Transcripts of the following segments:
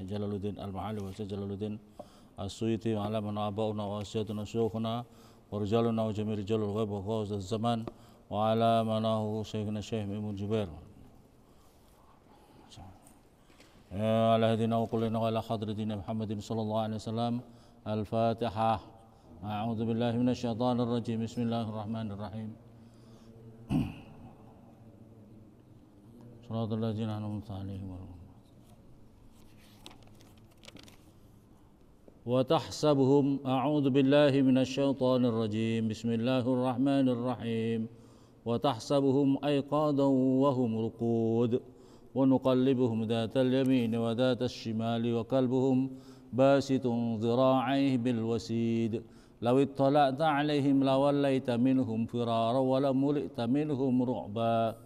Jalaluddin Al-Ma'ali wa Jalaluddin As-Suyuti wa ala man abauna wa asyaduna syukhuna wa rijaluna wa jami' rijalul ghaib wa ghawz az-zaman wa ala manahu Syekhina Syekh Mimun Jubair ala hadina wa kullina wa ala hadratina Muhammadin sallallahu alaihi wasallam. Al-Fatihah. A'udzu billahi minasyaitonir rajim. Bismillahirrahmanirrahim. Shiratal ladzina an'amta 'alaihim wa tahsabuhum a'udzu billahi minasyaitonir rajim. Bismillahirrahmanirrahim. Wa tahsabuhum ayqadan wa hum ruqud wa nuqallibuhum dhatal yamin wa dhatas shimali wa kalbuhum basitun dhira'aihi bil wasid law ittala'ta 'alaihim lawallaita minhum firara wa lamulita minhum ru'ba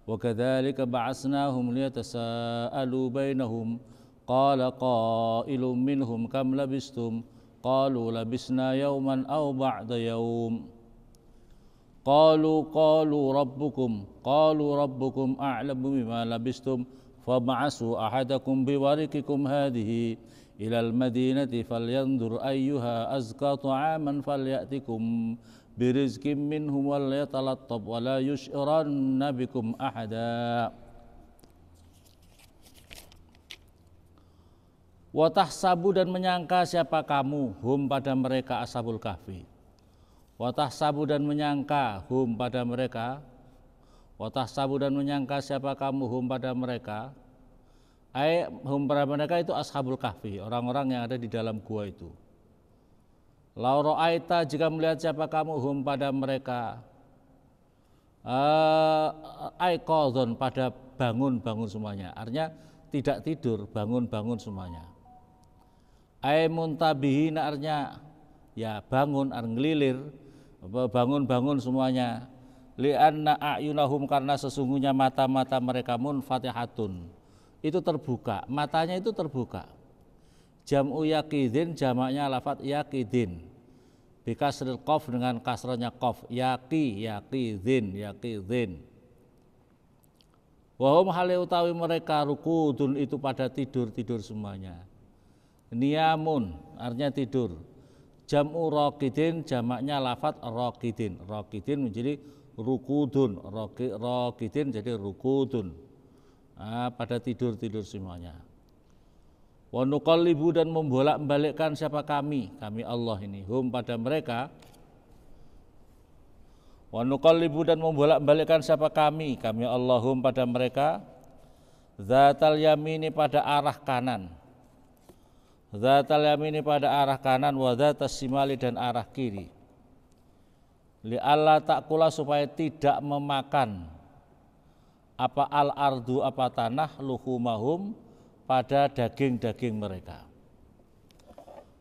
wa kadzalika ba'atsnahum liyatasaalu bainahum qala qailun minhum kam labistum qalu labisna yawman aw ba'da yawm qalu rabbukum a'lamu bima labistum fab'asu ahadakum biwarikikum hadhihi ilal madinati falyanzur ayyuha azka ta'aman falyatikum birizqin minhum wal yatalattab wa la yush'iranna bikum ahada. Wa tahsabu dan menyangka siapa kamu hum pada mereka ashabul kahfi. Wa tahsabu dan menyangka hum pada mereka. Wa tahsabu dan menyangka siapa kamu hum pada mereka. Hum pada mereka itu ashabul kahfi, orang-orang yang ada di dalam gua itu. Lau ra'aita jika melihat siapa kamu hum pada mereka. Aiqadhon pada bangun-bangun semuanya. Artinya tidak tidur, bangun-bangun semuanya. Muntabihina artinya ya bangun, ngelilir, bangun-bangun semuanya. Li'anna a'yunahum karena sesungguhnya mata-mata mereka munfatihatun. Itu terbuka, matanya itu terbuka. Jam'u yaqidin jamaknya lafadz yaqidin. Bikasril qaf dengan kasranya qaf, yaqidin. Wa hum hale utawi mereka rukudun itu pada tidur semuanya. Niyamun artinya tidur. Jam'u raqidin jamaknya lafadz raqidin. Raqidin menjadi rukudun, raqidin jadi rukudun. Pada tidur semuanya. Wa nuqallibu dan membolak-balikkan siapa kami Allah ini hum pada mereka. Wa nuqallibu dan membolak-balikkan siapa kami Allah hum pada mereka. Dzatal yamini pada arah kanan. Dzatal yamini pada arah kanan wa dzatas simali dan arah kiri. Li alla ta'kula supaya tidak memakan apa al-ardu apa tanah luhumahum pada daging-daging mereka.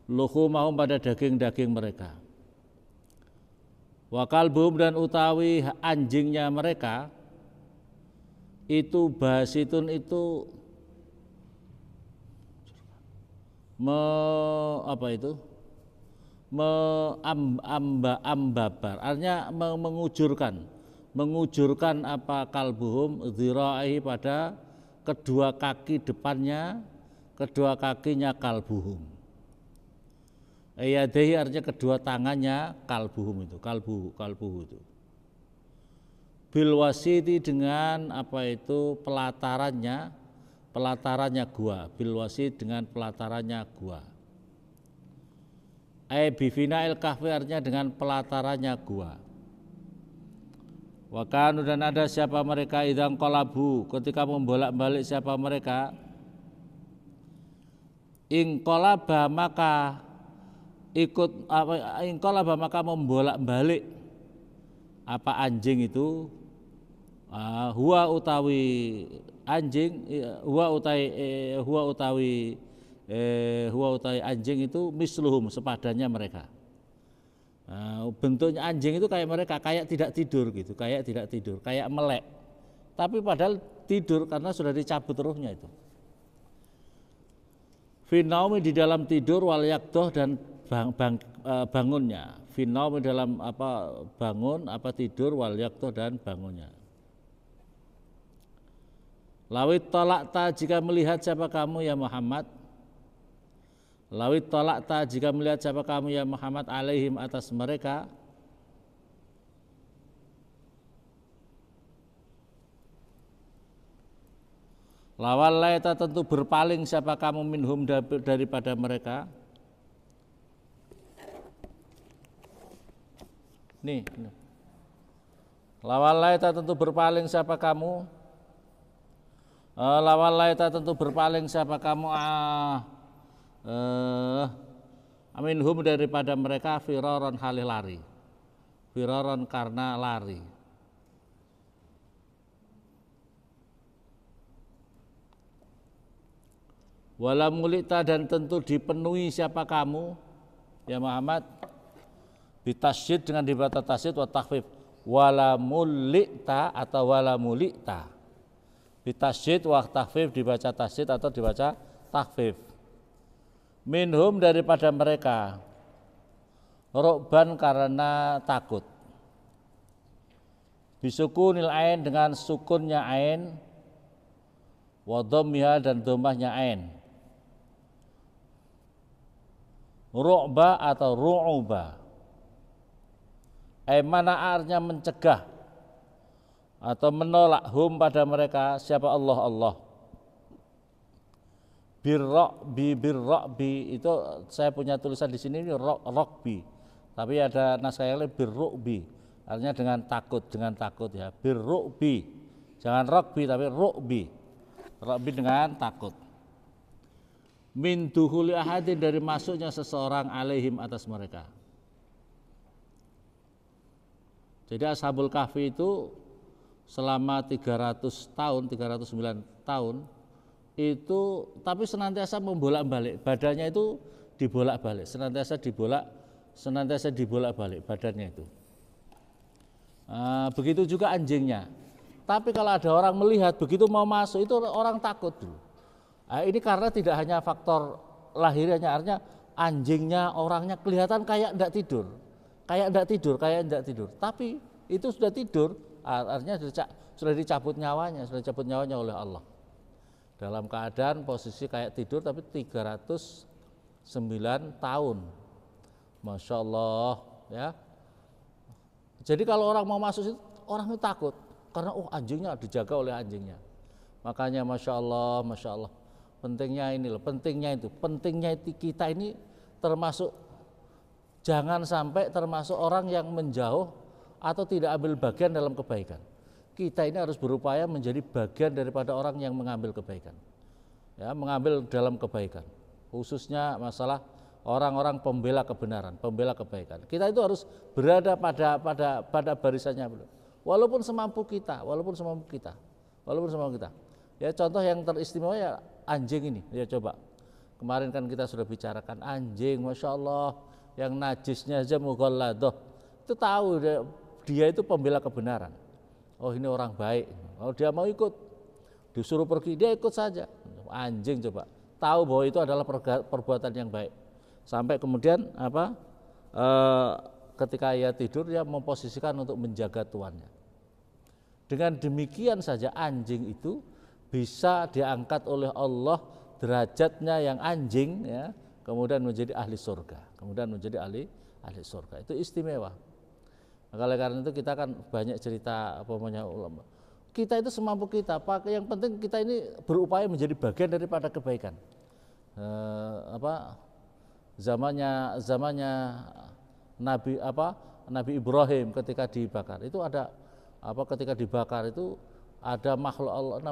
Luhumahum pada daging-daging mereka. Wa kalbuhum dan utawi anjingnya mereka itu basitun itu ambabar artinya mengujurkan apa kalbuhum dhira'i pada kedua kaki depannya, kedua kakinya kalbuhum. Yadaihi artinya kedua tangannya kalbuhum itu, kalbuhu itu. Bil wasiti dengan apa itu pelatarannya gua, bil wasit dengan pelatarannya gua. Bifinail kahfi artinya dengan pelatarannya gua. Wa kanu dan ada siapa mereka idzan qalabu ketika membolak-balik siapa mereka ingqalaba maka membolak-balik apa anjing itu huwa utawi anjing itu misluhum sepadannya mereka. Bentuknya anjing itu kayak mereka, kayak tidak tidur gitu, kayak melek. Tapi padahal tidur karena sudah dicabut ruhnya itu. Finaumi di dalam tidur wal yakdoh dan bangunnya. Finaumi dalam apa bangun apa tidur wal yakdoh dan bangunnya. Lawit tolakta jika melihat siapa kamu ya Muhammad Lawit tolakta, jika melihat siapa kamu ya Muhammad alaihim atas mereka, lawalaita tentu berpaling siapa kamu minhum daripada mereka. Nih. Lawalaita tentu berpaling siapa kamu. Lawalaita tentu berpaling siapa kamu minhum daripada mereka firaron halih lari. Firaron karena lari. Wala mulita dan tentu dipenuhi siapa kamu ya Muhammad bitasyid dengan dibaca tasydid wa takhfif. Wala mulita atau wala mulita. Bitasyid wa takhfif dibaca tasydid atau dibaca takhfif. Minhum daripada mereka, rukban karena takut. Bisukunil ain dengan sukunnya ain, wa dhammiha dan dhammahnya ain. Ru'ba atau ru'uba. Mana artinya mencegah atau menolak hum pada mereka siapa Allah. Birrokbi itu saya punya tulisan di sini ini rokbi, tapi ada naskah yang lain birrukbi, artinya dengan takut ya. Birrukbi, jangan rokbi tapi rukbi dengan takut. Min duhuli ahadin dari masuknya seseorang alaihim atas mereka. Jadi Ashabul Kahfi itu selama 300 tahun, 309 tahun itu tapi senantiasa membolak-balik, badannya itu dibolak-balik, senantiasa dibolak-balik badannya itu. Begitu juga anjingnya. Tapi kalau ada orang melihat begitu mau masuk itu orang takut dulu. Ini karena tidak hanya faktor lahirianya, artinya anjingnya, orangnya kelihatan kayak enggak tidur. Tapi itu sudah tidur, artinya sudah dicabut nyawanya oleh Allah. Dalam keadaan posisi kayak tidur tapi 309 tahun. Masya Allah ya. Jadi kalau orang mau masuk itu orang itu takut karena anjingnya dijaga oleh anjingnya. Makanya Masya Allah pentingnya kita ini termasuk jangan sampai termasuk orang yang menjauh atau tidak ambil bagian dalam kebaikan. Kita ini harus berupaya menjadi bagian daripada orang yang mengambil kebaikan, ya, mengambil dalam kebaikan, khususnya masalah orang-orang pembela kebenaran, pembela kebaikan. Kita itu harus berada pada barisannya, walaupun semampu kita. Ya, contoh yang teristimewa ya anjing ini, ya coba. Kemarin kan kita sudah bicarakan anjing, Masya Allah, yang najisnya aja mughalladah, itu tahu dia itu pembela kebenaran. Oh ini orang baik, kalau dia mau ikut, disuruh pergi dia ikut saja. Anjing coba, tahu bahwa itu adalah perbuatan yang baik. Sampai kemudian ketika ia tidur dia memposisikan untuk menjaga tuannya. Dengan demikian saja anjing itu bisa diangkat oleh Allah derajatnya yang anjing, ya, kemudian menjadi ahli surga. Itu istimewa. Maka karena itu kita kan banyak cerita ulama. Kita itu semampu kita, yang penting kita ini berupaya menjadi bagian daripada kebaikan. Zamannya Nabi Ibrahim ketika dibakar itu ada ketika dibakar itu ada makhluk Allah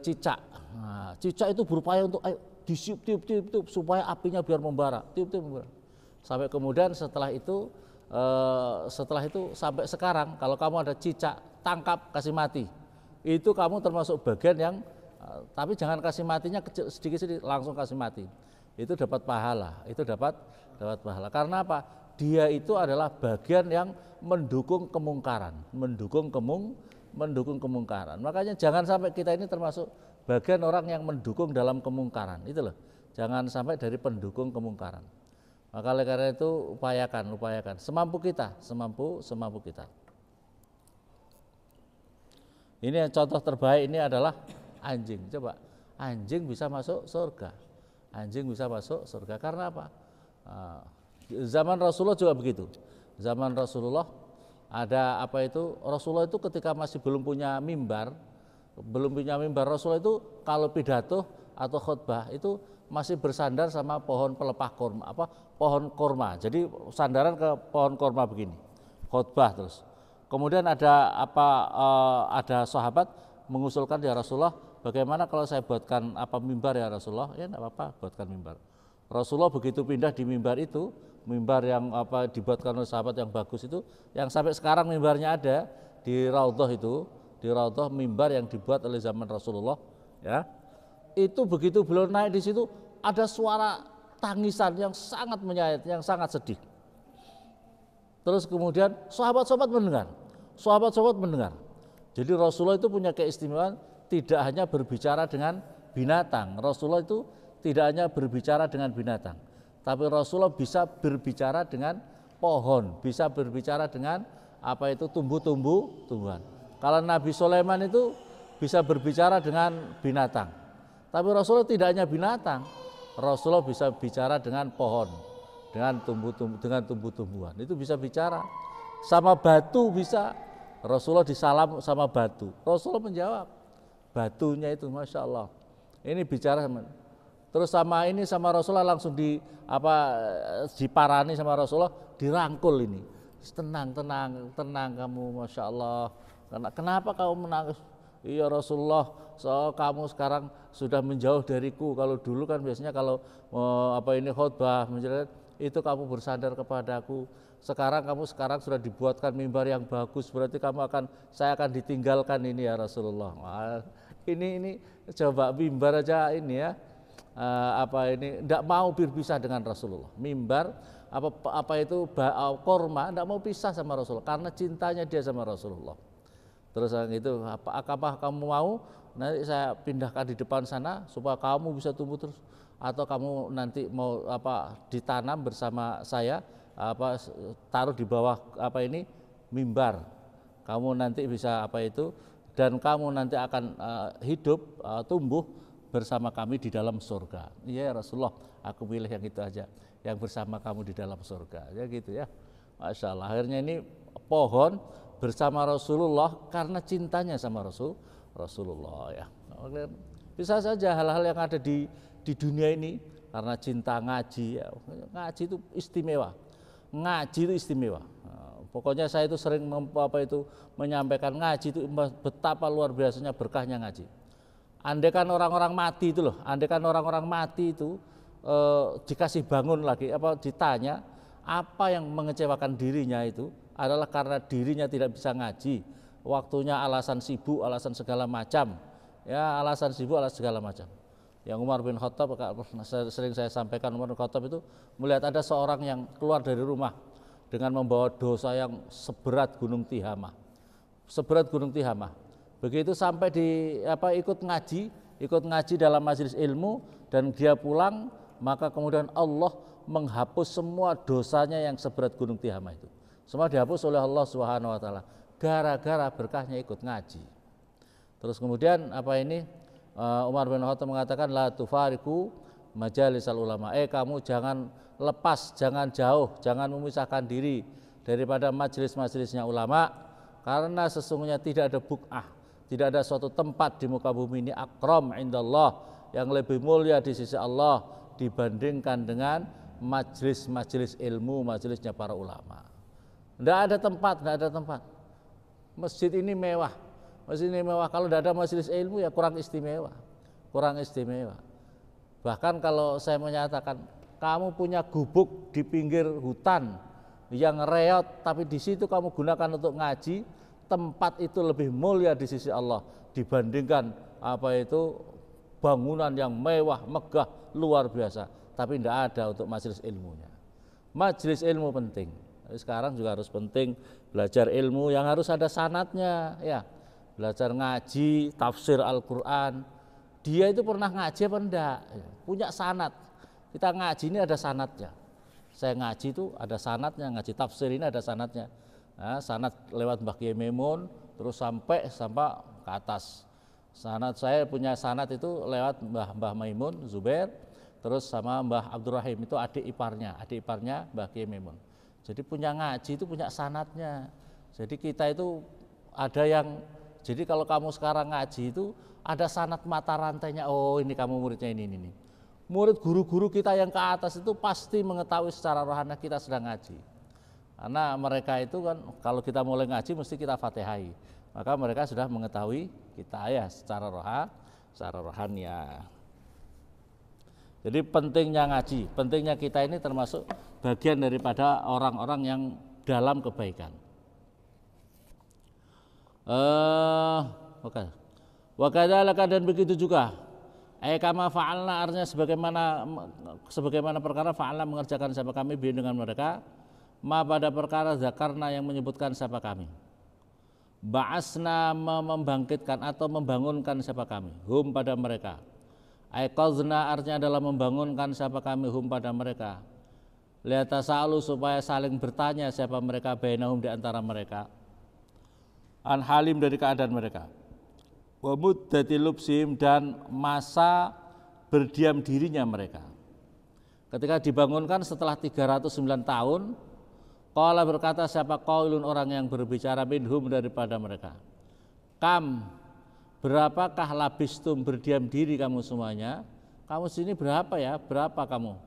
cicak. Cicak itu berupaya untuk tiup supaya apinya biar membara, tiup. Sampai kemudian setelah itu sampai sekarang kalau kamu ada cicak tangkap kasih mati, itu kamu termasuk bagian yang tapi jangan kasih matinya sedikit-sedikit, langsung kasih mati. Itu dapat pahala, Karena apa? Dia itu adalah bagian yang mendukung kemungkaran. Makanya jangan sampai kita ini termasuk bagian orang yang mendukung dalam kemungkaran. Itu loh. Jangan sampai dari pendukung kemungkaran. Maka oleh karena itu upayakan semampu kita. Ini yang contoh terbaik ini adalah anjing. Coba, anjing bisa masuk surga. Anjing bisa masuk surga karena apa? Zaman Rasulullah juga begitu. Zaman Rasulullah ada apa itu? Rasulullah itu ketika masih belum punya mimbar, Rasulullah itu kalau pidato atau khutbah itu masih bersandar sama pohon pelepah korma, pohon korma. Jadi sandaran ke pohon korma begini, khutbah terus. Kemudian ada sahabat mengusulkan, ya Rasulullah, bagaimana kalau saya buatkan mimbar ya Rasulullah? Ya enggak apa-apa, buatkan mimbar. Rasulullah begitu pindah di mimbar itu, mimbar yang dibuatkan oleh sahabat yang bagus itu, yang sampai sekarang mimbarnya ada di Raudhah itu, di Raudhah mimbar yang dibuat oleh zaman Rasulullah, ya. Itu begitu beliau naik di situ ada suara tangisan yang sangat menyayat, yang sangat sedih. Terus kemudian sahabat-sahabat mendengar. Jadi Rasulullah itu punya keistimewaan tidak hanya berbicara dengan binatang. Rasulullah itu tidak hanya berbicara dengan binatang, tapi Rasulullah bisa berbicara dengan pohon, bisa berbicara dengan tumbuhan. Kalau Nabi Sulaiman itu bisa berbicara dengan binatang, tapi Rasulullah tidak hanya binatang, Rasulullah bisa bicara dengan pohon, dengan tumbuh-tumbuhan. Itu bisa bicara. Sama batu bisa. Rasulullah disalam sama batu. Rasulullah menjawab. Batunya itu, masya Allah. Ini bicara. Terus sama Rasulullah langsung diparani sama Rasulullah, dirangkul ini. Tenang kamu, masya Allah. Kenapa kamu menangis? Iya Rasulullah, kamu sekarang sudah menjauh dariku. Kalau dulu kan biasanya kalau khutbah menjelaskan itu kamu bersandar kepadaku. Sekarang sudah dibuatkan mimbar yang bagus, berarti saya akan ditinggalkan ini ya Rasulullah. Ini coba mimbar aja ini ya. Tidak mau berpisah dengan Rasulullah. Mimbar korma tidak mau pisah sama Rasulullah karena cintanya dia sama Rasulullah. Terus itu, apakah kamu mau nanti saya pindahkan di depan sana supaya kamu bisa tumbuh terus, atau kamu nanti mau ditanam bersama saya, taruh di bawah mimbar, kamu nanti bisa dan kamu nanti akan hidup tumbuh bersama kami di dalam surga. Iya ya Rasulullah, aku pilih yang itu aja, yang bersama kamu di dalam surga, ya gitu ya. Masya Allah, akhirnya ini pohon bersama Rasulullah karena cintanya sama Rasulullah ya. Bisa saja hal-hal yang ada di dunia ini karena cinta ngaji ya. Ngaji itu istimewa. Pokoknya saya itu sering menyampaikan ngaji itu betapa luar biasanya berkahnya ngaji. Andaikan orang-orang mati itu dikasih bangun lagi, ditanya apa yang mengecewakan dirinya itu adalah karena dirinya tidak bisa ngaji, waktunya alasan sibuk, alasan segala macam, ya alasan sibuk, alasan segala macam. Yang Umar bin Khattab, sering saya sampaikan, Umar bin Khattab itu melihat ada seorang yang keluar dari rumah dengan membawa dosa yang seberat gunung Tihamah. Begitu sampai ikut ngaji dalam majelis ilmu dan dia pulang, maka kemudian Allah menghapus semua dosanya yang seberat gunung Tihamah itu. Semua dihapus oleh Allah Subhanahu wa taala gara-gara berkahnya ikut ngaji. Terus kemudian Umar bin Khattab mengatakan la tufariku majalisal ulama. Kamu jangan lepas, jangan jauh, jangan memisahkan diri daripada majelis-majelisnya ulama, karena sesungguhnya tidak ada buk'ah, tidak ada suatu tempat di muka bumi ini akram indallah, yang lebih mulia di sisi Allah dibandingkan dengan majelis-majelis ilmu, majelisnya para ulama. Tidak ada tempat. Masjid ini mewah. Kalau tidak ada majelis ilmu ya kurang istimewa. Bahkan kalau saya menyatakan kamu punya gubuk di pinggir hutan yang reot, tapi di situ kamu gunakan untuk ngaji, tempat itu lebih mulia di sisi Allah dibandingkan bangunan yang mewah, megah, luar biasa, tapi tidak ada untuk majelis ilmunya. Majelis ilmu penting. Sekarang juga harus penting belajar ilmu yang harus ada sanadnya ya. Belajar ngaji, tafsir Al-Qur'an. Dia itu pernah ngaji apa enggak? Punya sanad. Kita ngaji ini ada sanadnya. Saya ngaji itu ada sanadnya, ngaji tafsir ini ada sanadnya. Nah, sanad lewat Mbah Kiai Memun terus sampai ke atas. Sanad saya punya sanad itu lewat Mbah Maimun Zubair, terus sama Mbah Abdurrahim itu adik iparnya Mbah Kiai Maimun. Jadi punya ngaji itu punya sanadnya. Jadi kita itu ada yang, jadi kalau kamu sekarang ngaji itu ada sanad mata rantainya, oh ini kamu muridnya ini. Murid guru-guru kita yang ke atas itu pasti mengetahui secara rohani kita sedang ngaji. Karena mereka itu kan kalau kita mulai ngaji mesti kita fatihai. Maka mereka sudah mengetahui kita ya secara rohani ya. Jadi pentingnya ngaji, pentingnya kita ini termasuk bagian daripada orang-orang yang dalam kebaikan. Wakadzalika dan begitu juga. Kama fa'alna artinya sebagaimana perkara fa'alna mengerjakan siapa kami bi dengan mereka ma pada perkara zakarna yang menyebutkan siapa kami. Ba'asna membangkitkan atau membangunkan siapa kami hum pada mereka. Aiqazna artinya adalah membangunkan siapa kami hum pada mereka. Liatasalu supaya saling bertanya siapa mereka bainahum di antara mereka. An halim dari keadaan mereka. Wa muddati lubsim dan masa berdiam dirinya mereka. Ketika dibangunkan setelah 309 tahun, qala berkata siapa qaulun orang yang berbicara minhum daripada mereka. Kam berapakah labistum berdiam diri kamu semuanya? Kamu sini berapa ya? Berapa kamu?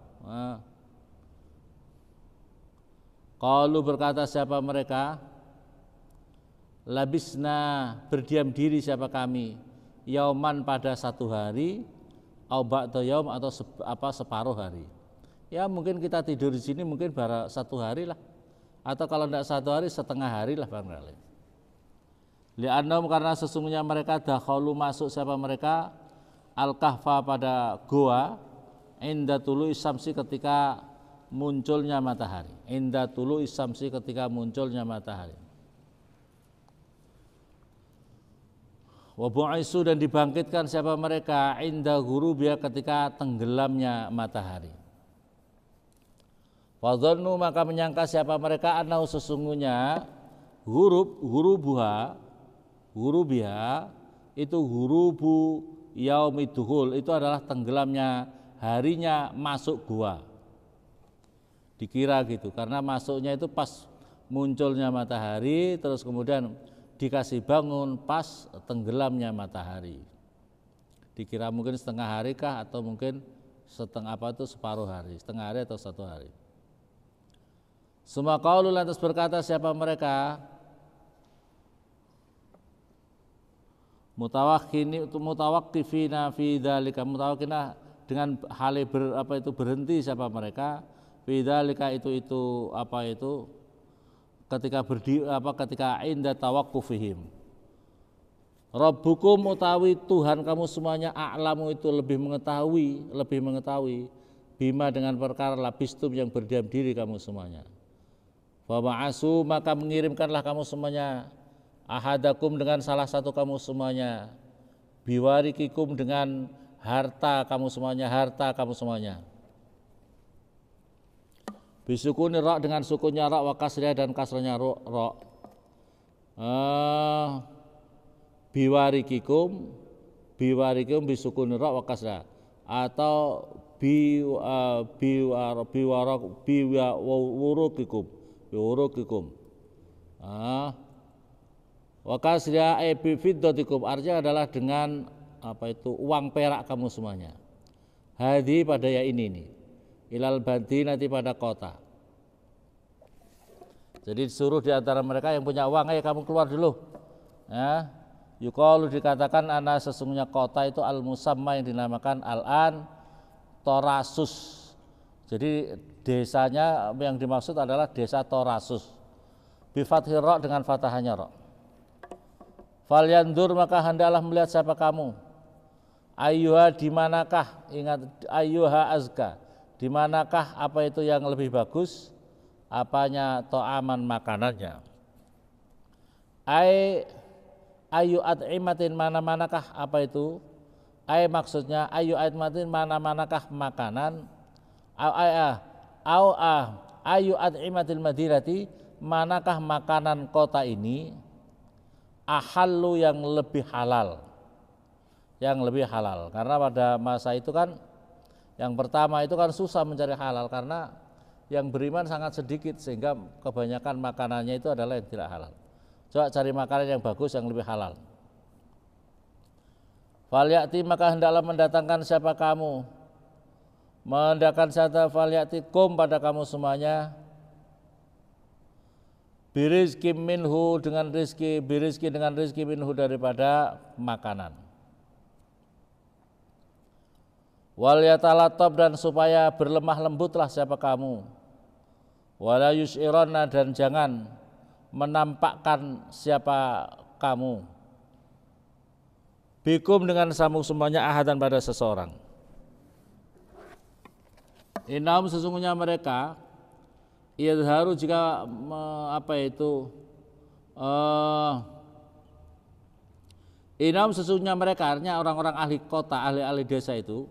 Qalu berkata siapa mereka? Labisna berdiam diri siapa kami? Yauman pada satu hari, au ba'da yaum atau separuh hari. Ya mungkin kita tidur di sini mungkin baru satu hari lah. Atau kalau tidak satu hari setengah hari lah barangkali. Li'annahum karena sesungguhnya mereka dakhalu masuk siapa mereka al-kahfa pada goa inda tulu'i syamsi ketika munculnya matahari. Inda tulu'i syamsi ketika munculnya matahari. Wa bu'isu dan dibangkitkan siapa mereka inda ghurubiya ketika tenggelamnya matahari. Wa dhannu maka menyangka siapa mereka annahu sesungguhnya hurubiha itu hurubu yaumiduhul itu adalah tenggelamnya harinya masuk gua. Dikira gitu karena masuknya itu pas munculnya matahari terus kemudian dikasih bangun pas tenggelamnya matahari. Dikira mungkin setengah hari kah atau mungkin separuh hari, setengah hari atau satu hari. Suma qaulu lantas berkata siapa mereka? Mutawaqqifina fi dzalika mutawaqqina dengan hal berhenti siapa mereka? Fi dzalika itu ketika inda tawaqqufihim. Rabbukum utawi Tuhan kamu semuanya a'lamu itu lebih mengetahui bima dengan perkara labistum yang berdiam diri kamu semuanya. Wa ba'asu maka mengirimkanlah kamu semuanya ahadakum dengan salah satu kamu semuanya biwarikikum dengan harta kamu semuanya. Bisukuni ra dengan sukunnya ra wa kasriyah dan kasranya ra. Biwarikikum bisukuni ra wa kasriyah atau biwurukikum. Wa kasriyah bi fiddatikum artinya adalah dengan uang perak kamu semuanya. Hadi pada ya ini nih. Ilal banti nanti pada kota. Jadi disuruh di antara mereka yang punya uang, kamu keluar dulu. Ya, yuqalu dikatakan ana sesungguhnya kota itu al-musamma yang dinamakan al-an Torasus. Jadi desanya yang dimaksud adalah desa Torasus. Bi fathir ra dengan fathahnya ra. Falyandur maka hendaklah melihat siapa kamu. Ayyuha di manakah? Ingat ayyuha azka. Di manakah apa itu yang lebih bagus? Apanya to'aman makanannya? Ayu at'imatin mana-manakah apa itu? Maksudnya ayu at'imatin mana-manakah makanan? Ayu at'imatil madinati manakah makanan kota ini? ahallu yang lebih halal. Yang lebih halal. Karena pada masa itu kan yang pertama itu kan susah mencari halal karena yang beriman sangat sedikit sehingga kebanyakan makanannya itu adalah yang tidak halal. Coba cari makanan yang bagus yang lebih halal. Falyati maka hendaklah mendatangkan siapa kamu, mendatangkan siapa falyati kum pada kamu semuanya, birizki minhu dengan rizki, birizki dengan rizki minhu daripada makanan. Wal yatalatab dan supaya berlemah lembutlah siapa kamu. Wala yus'ironna dan jangan menampakkan siapa kamu. Bikum dengan samu semuanya ahadan pada seseorang. Innahum sesungguhnya mereka yadharu jika innahum sesungguhnya mereka artinya orang-orang ahli kota, ahli-ahli desa itu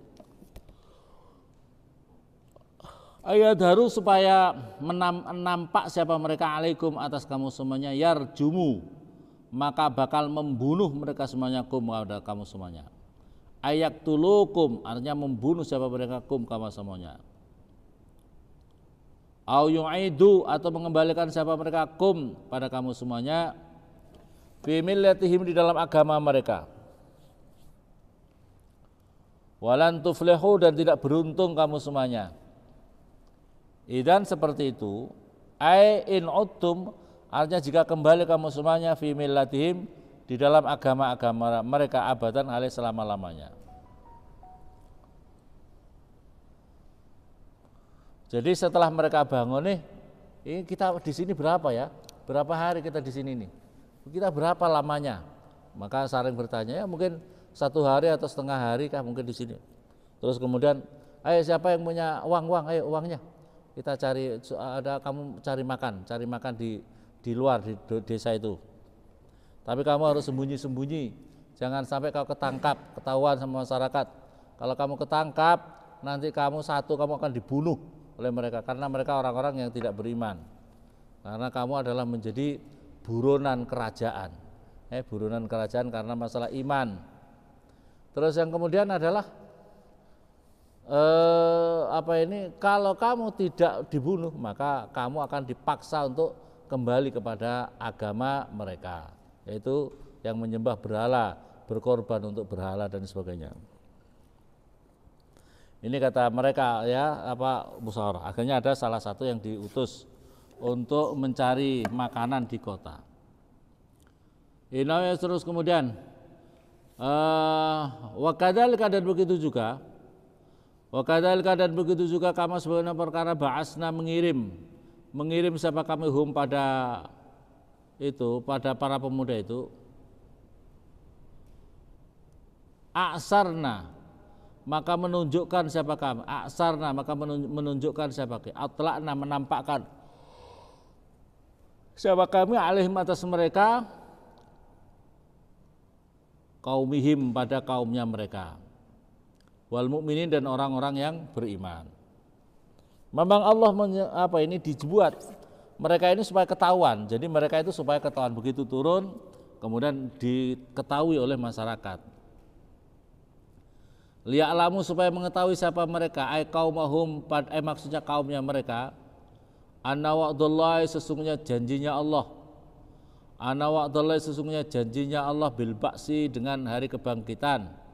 yadharu supaya menampak siapa mereka alaikum atas kamu semuanya yarjumu maka bakal membunuh mereka semuanya kum kepada kamu semuanya. Ayak tulukum artinya membunuh siapa mereka kum kamu semuanya. Au yu'idu atau mengembalikan siapa mereka kum pada kamu semuanya fi millatihim di dalam agama mereka. Walan tuflihu dan tidak beruntung kamu semuanya. Idan seperti itu ai in uttum artinya jika kembali kamu semuanya fi millatihim di dalam agama-agama mereka abadan alih selama-lamanya. Jadi setelah mereka bangun nih, ini kita di sini berapa ya? Berapa hari kita di sini nih? Kita berapa lamanya? Maka saling bertanya, ya mungkin 1 hari atau setengah hari kah mungkin di sini. Terus kemudian, ayo siapa yang punya uang, ayo uangnya. Kita cari, ada kamu cari makan di luar di desa itu. Tapi kamu harus sembunyi-sembunyi, jangan sampai kau ketangkap, ketahuan sama masyarakat. Kalau kamu ketangkap, nanti kamu akan dibunuh oleh mereka karena mereka orang-orang yang tidak beriman. Karena kamu adalah menjadi buronan kerajaan, buronan kerajaan karena masalah iman. Terus yang kemudian adalah kalau kamu tidak dibunuh maka kamu akan dipaksa untuk kembali kepada agama mereka, yaitu yang menyembah berhala, berkorban untuk berhala dan sebagainya. Ini kata mereka musyawarah. Akhirnya ada salah satu yang diutus untuk mencari makanan di kota. Ini terus kemudian wakadzalika dan begitu juga kama sebagaimana perkara ba'asna mengirim siapa kami pada para pemuda itu aksarna maka menunjukkan siapa kami menunjukkan siapa kami atlakna menampakkan siapa kami alaihim atas mereka kaumihim pada kaumnya mereka wal mukminin dan orang-orang yang beriman. Memang Allah dibuat mereka ini supaya ketahuan. Jadi mereka itu supaya ketahuan begitu turun kemudian diketahui oleh masyarakat. Liya'lamu supaya mengetahui siapa mereka qaumahum maksudnya kaumnya mereka. Anna wa'dallahi sesungguhnya janjinya Allah. Anna wa'dallahi sesungguhnya janjinya Allah bil ba'si dengan hari kebangkitan.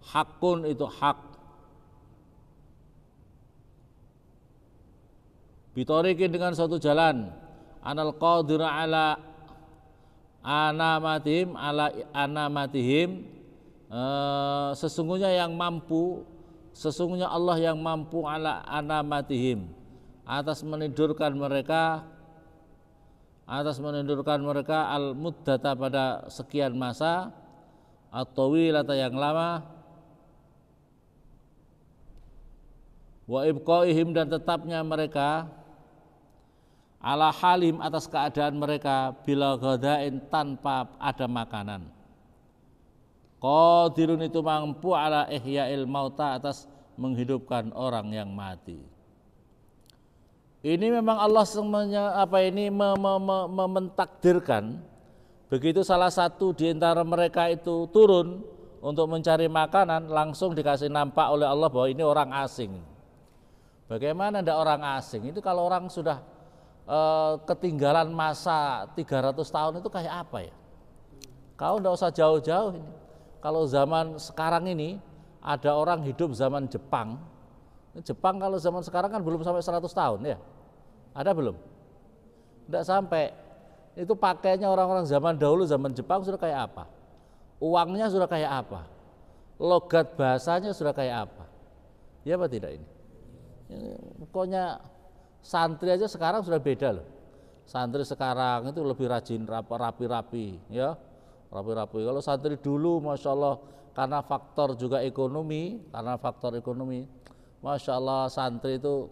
Hakun itu hak. Bitorikin dengan suatu jalan anal qadira ala anamatihim sesungguhnya Allah yang mampu ala anamatihim atas menidurkan mereka al muddata pada sekian masa atau wilata yang lama wa ibqaihim dan tetapnya mereka ala halim atas keadaan mereka bila ghadain tanpa ada makanan. Qadirun itu mampu ala ihya'il mauta atas menghidupkan orang yang mati. Ini memang Allah semuanya mentakdirkan Begitu salah satu di antara mereka itu turun untuk mencari makanan, langsung dikasih nampak oleh Allah bahwa ini orang asing. Bagaimana tidak orang asing? Itu kalau orang sudah ketinggalan masa 300 tahun itu kayak apa ya? Kau tidak usah jauh-jauh ini. Kalau zaman sekarang ini ada orang hidup zaman Jepang. Jepang kalau zaman sekarang kan belum sampai 100 tahun ya. Ada belum? Tidak sampai. Itu pakainya orang-orang zaman dahulu, zaman Jepang sudah kayak apa? Uangnya sudah kayak apa? Logat bahasanya sudah kayak apa? Ya apa tidak ini? Pokoknya santri aja sekarang sudah beda loh. Santri sekarang itu lebih rajin, rapi-rapi ya. Rapi-rapi. Kalau santri dulu Masya Allah karena faktor juga ekonomi, Masya Allah santri itu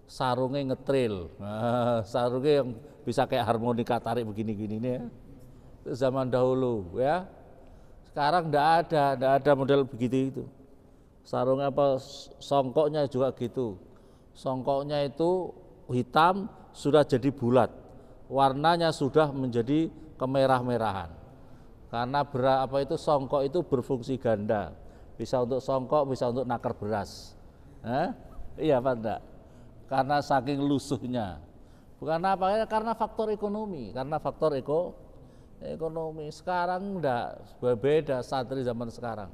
sarungnya ngetril, sarungnya yang bisa kayak harmonika tarik begini-gini nih ya. Itu zaman dahulu ya. Sekarang enggak ada model begitu itu. Sarungnya apa, songkoknya juga gitu. Songkoknya itu hitam sudah jadi bulat. Warnanya sudah menjadi kemerah-merahan. Karena songkok itu berfungsi ganda. Bisa untuk songkok, bisa untuk nakar beras. Iya apa enggak? Karena saking lusuhnya. Bukan apa, karena faktor ekonomi, ekonomi. Sekarang enggak, berbeda santri zaman sekarang.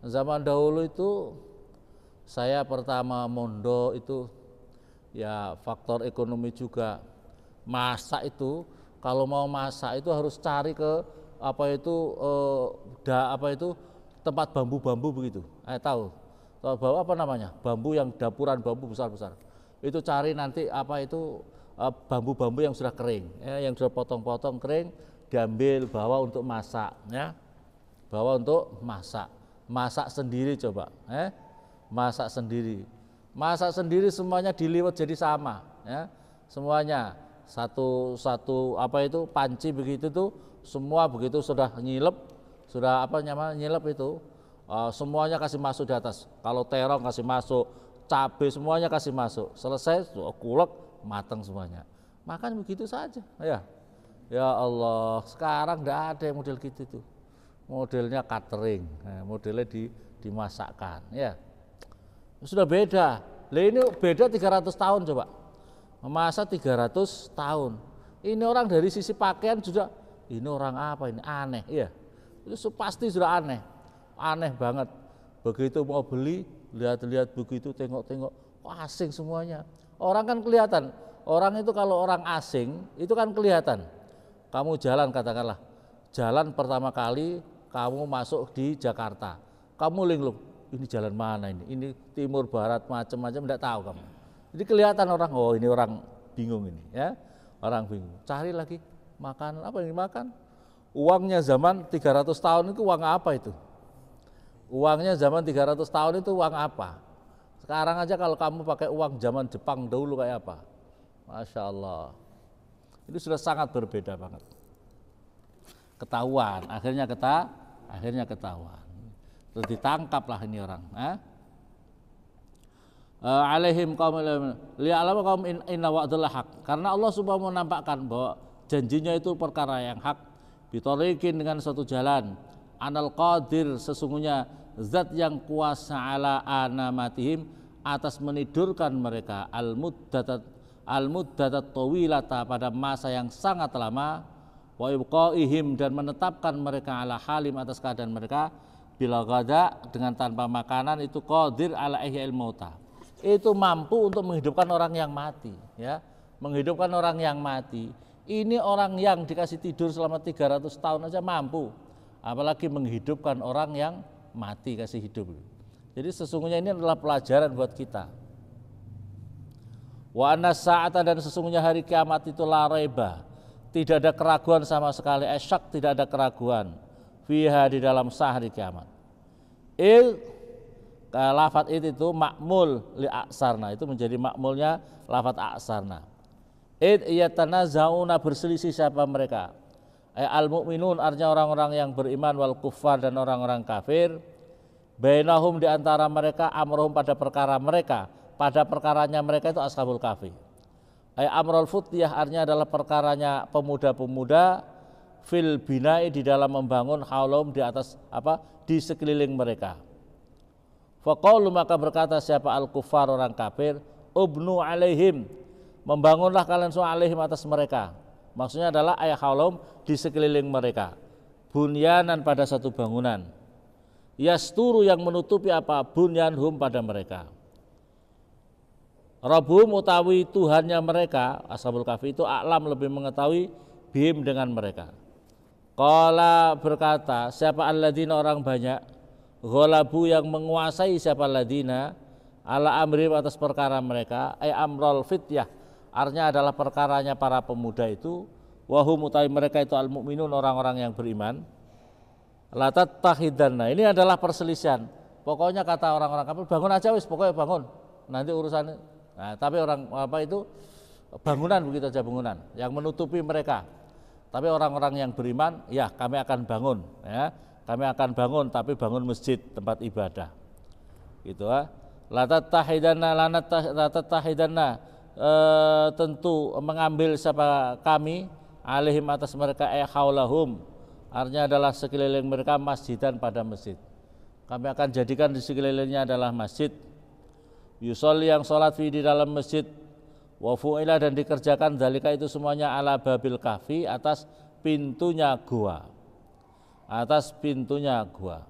Zaman dahulu itu saya pertama mondok itu ya faktor ekonomi juga. Masak itu kalau mau masak itu harus cari ke tempat bambu-bambu begitu. Tahu bawa apa namanya? Bambu yang dapuran bambu besar-besar. Itu cari nanti bambu-bambu yang sudah kering, ya, yang sudah potong-potong kering, diambil bawa untuk masak, ya. Bawa untuk masak. Masak sendiri coba, masak sendiri. Masak sendiri semuanya diliwet jadi sama, ya. Semuanya satu panci begitu tuh semua begitu sudah nyilep, nyilep itu semuanya kasih masuk di atas. Kalau terong kasih masuk, cabai semuanya kasih masuk. Selesai kulek matang semuanya. Makan begitu saja. Ya Allah, sekarang enggak ada yang model gitu tuh. Modelnya catering, modelnya dimasakkan, ya. Sudah beda. Lah ini beda 300 tahun coba. Masa 300 tahun. Ini orang dari sisi pakaian sudah, ini orang apa ini? Aneh, ya. Itu pasti sudah aneh. Aneh banget. Begitu mau beli, lihat-lihat begitu, tengok-tengok, asing semuanya. Orang kan kelihatan. Orang itu kalau orang asing itu kan kelihatan. Kamu jalan katakanlah, jalan pertama kali kamu masuk di Jakarta. Kamu linglung, ini jalan mana ini? Ini timur barat macam-macam enggak tahu kamu. Jadi kelihatan orang, oh ini orang bingung ini, ya. Orang bingung. Cari lagi makanan apa yang dimakan? Uangnya zaman 300 tahun itu uang apa itu? Uangnya zaman 300 tahun itu uang apa? Sekarang aja kalau kamu pakai uang zaman Jepang dahulu kayak apa? Masya Allah. Itu sudah sangat berbeda banget. Ketahuan, akhirnya ketahuan. Terus ditangkaplah ini orang. Alaihim qaum liya'lamu qaum inna wa'dal haq. Karena Allah Subhanahu menampakkan bahwa janjinya itu perkara yang hak, bitariqin dengan suatu jalan, anal qadir sesungguhnya zat yang kuasa ala anamatihim atas menidurkan mereka al-muddatat tawilata pada masa yang sangat lama, wa ibqaihim dan menetapkan mereka ala halim atas keadaan mereka bila gada dengan tanpa makanan itu qadir ala ihya'il mauta. Itu mampu untuk menghidupkan orang yang mati, ya. Menghidupkan orang yang mati. Ini orang yang dikasih tidur selama 300 tahun aja mampu. Apalagi menghidupkan orang yang mati kasih hidup. Jadi sesungguhnya ini adalah pelajaran buat kita. Wa anna sa'ata dan sesungguhnya hari kiamat itu la raiba. Tidak ada keraguan sama sekali, esyak tidak ada keraguan. Fiha di dalam hari kiamat. Lafat itu makmul li aksarna, itu menjadi makmulnya lafat aksarna. Yatanaza'una berselisih siapa mereka? Al mu'minun artinya orang-orang yang beriman, wal kuffar dan orang-orang kafir. Bainahum di antara mereka amrohum pada perkara mereka, pada perkaranya mereka itu ashabul kahfi. Amrul futiyah artinya adalah perkaranya pemuda-pemuda. fil binai di dalam membangun haulum di atas di sekeliling mereka. Faqalu maka berkata siapa al-kufar orang kafir, ubnu alaihim, membangunlah kalian semua alaihim atas mereka. Maksudnya adalah ayah haulum di sekeliling mereka. Bunyanan pada satu bangunan. Yasturu yang menutupi bunyanhum pada mereka. Rabbum utawi Tuhannya mereka, Ashabul Kahfi itu a'lam lebih mengetahui bihim dengan mereka. Qala berkata siapa alladzina orang banyak, ghalabu yang menguasai siapa alladzina ala amri atas perkara mereka, amrul fityah, artinya adalah perkaranya para pemuda itu, wahum utawi mereka itu al mukminun orang-orang yang beriman. Latat tahidanna, ini adalah perselisihan. Pokoknya kata orang-orang kafir bangun aja wis, pokoknya bangun. Nanti urusan. Nah, tapi orang itu bangunan begitu aja bangunan yang menutupi mereka. Tapi orang-orang yang beriman, ya kami akan bangun, ya kami akan bangun, tapi bangun masjid tempat ibadah. Gitu ya. Latat tahidanna, tentu mengambil siapa kami alaihim atas mereka haulahum, artinya adalah sekeliling mereka masjidan pada masjid. Kami akan jadikan di sekelilingnya adalah masjid. Yusolli yang sholat di dalam masjid, wa fu'ila dan dikerjakan dzalika itu semuanya ala babil kahfi atas pintunya gua. Atas pintunya gua.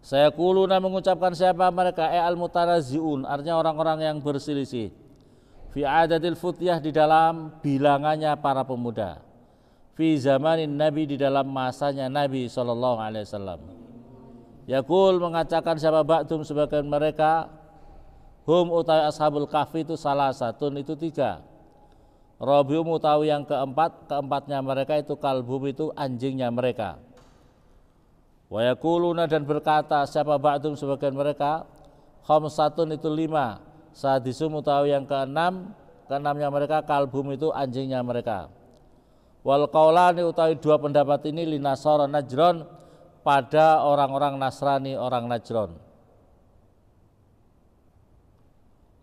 Saya kuluna mengucapkan siapa mereka al-mutanazi'un, artinya orang-orang yang berselisih. Fi adadil futyah di dalam bilangannya para pemuda. Fi zamanin Nabi di dalam masanya Nabi SAW. Yaqul mengatakan siapa ba'dum sebagian mereka, hum utawi ashabul kahfi itu salah satu itu 3. Rabium utawi yang keempatnya mereka itu kalbum itu anjingnya mereka. Wa yaquluna dan berkata siapa ba'dum sebagian mereka, khamsatun itu 5. Sadisum utawi yang keenamnya mereka kalbum itu anjingnya mereka. Wal qaulani utawi 2 pendapat ini linasara Najron pada orang-orang Nasrani orang Najron.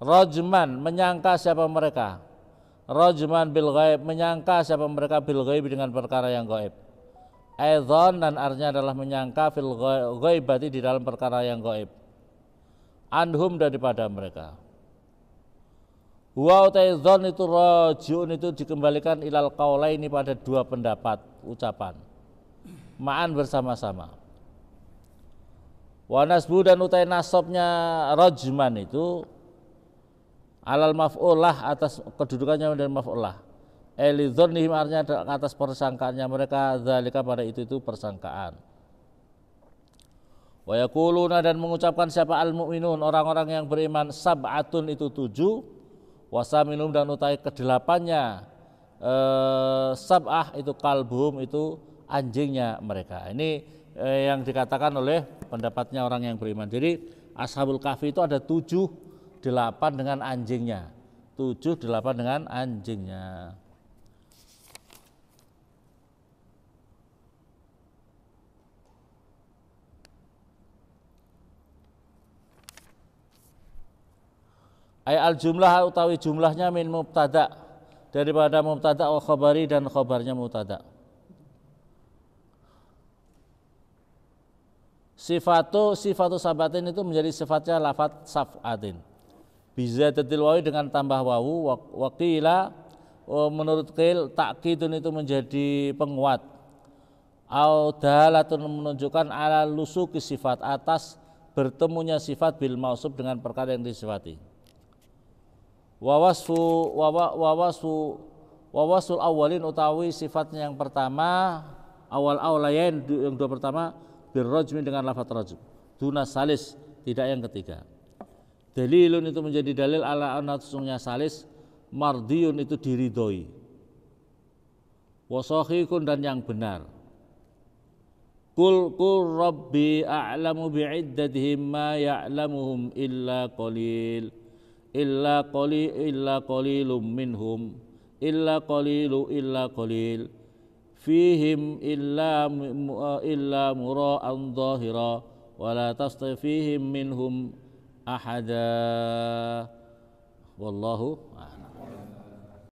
Rajman menyangka siapa mereka. Rajman bil ghaib menyangka siapa mereka bil ghaib dengan perkara yang gaib. Aidzon dan artinya adalah menyangka fil ghaibati di dalam perkara yang gaib. Anhum daripada mereka. Wa utaidzon itu rajiun itu dikembalikan ilal qaulaini pada 2 pendapat ucapan. Ma'an bersama-sama. Wa nasbu dan utai nasabnya rajman itu alal maf'ulah atas kedudukannya dan maf'ulah. Elidzonnihim artinya atas persangkaannya mereka dzalika pada itu persangkaan. Wa yaquluna dan mengucapkan siapa al mukminun orang-orang yang beriman sab'atun itu 7. Wasaminum dan utai ke-8-nya sab'ah itu kalbuhum itu anjingnya mereka. Ini yang dikatakan oleh pendapatnya orang yang beriman. Jadi Ashabul Kahfi itu ada 7, 8 dengan anjingnya. 7, 8 dengan anjingnya. Al jumlah utawi jumlahnya min mubtada daripada mubtada wa khabari dan khabarnya mubtada. Sifatu sabatin itu menjadi sifatnya lafadz saf'atin. Bizadatil wawi dengan tambah wawu wa qila menurut qil ta'kidun itu menjadi penguat. Au dalatun menunjukkan ala lusuki sifat atas bertemunya sifat bil mausuf dengan perkara yang disifati. Wawasul awalin utawi sifatnya yang pertama awal-awlayain yang 2 pertama birrajmi dengan lafaz rajm duna salis tidak yang ketiga. Dalilun itu menjadi dalil ala anna sesungguhnya salis mardiyun itu diridhoi. Wasahihun dan yang benar. Qul rabbi a'lamu bi'iddatihim ma ya'lamuhum illa qalil. Illa qalilum minhum illa qalil fihim illa mura'an zahira wa la tastafihim minhum ahada wallahu a'lam.